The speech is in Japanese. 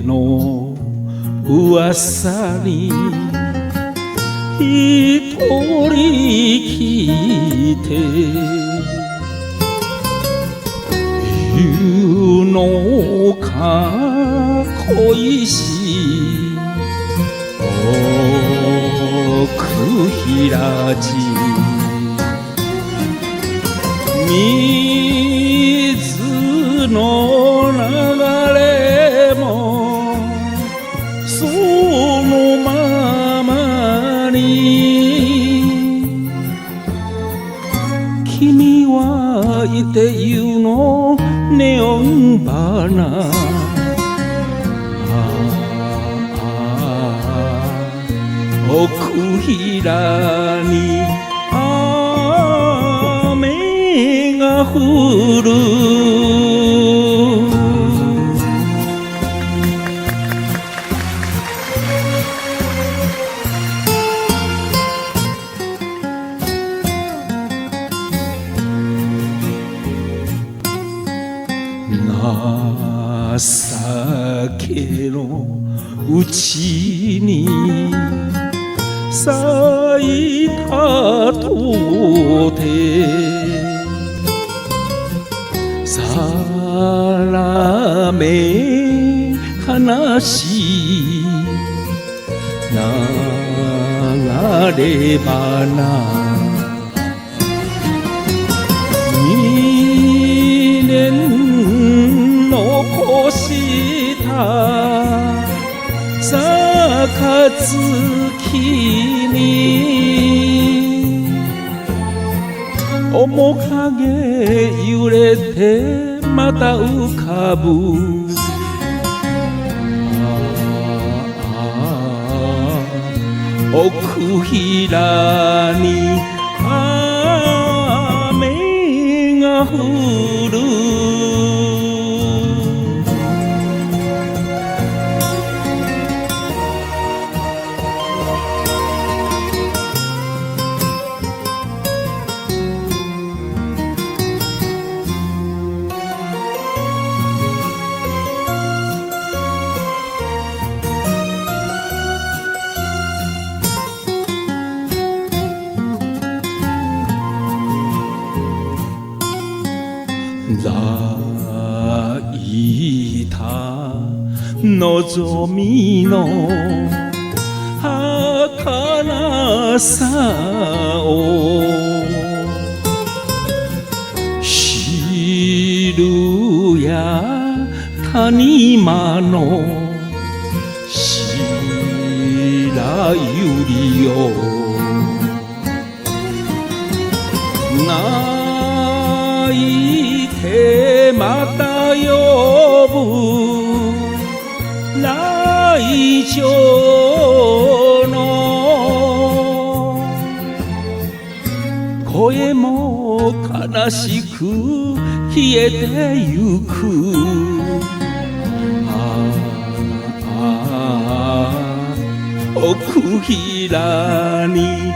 の噂に一人聞いて言うのか恋し奥平寺水の流れもそのままに君はいて言うのネオン花奥平に雨が降る情けのうちに咲いたとてさらめ悲しい流れ花2年残した暁に面影揺れてまた浮かぶ奥平に雨が降る抱いた望みの儚さを知るや谷間の白百合よ泣いてまた呼ぶ来生の声も悲しく冷えてゆく奥平に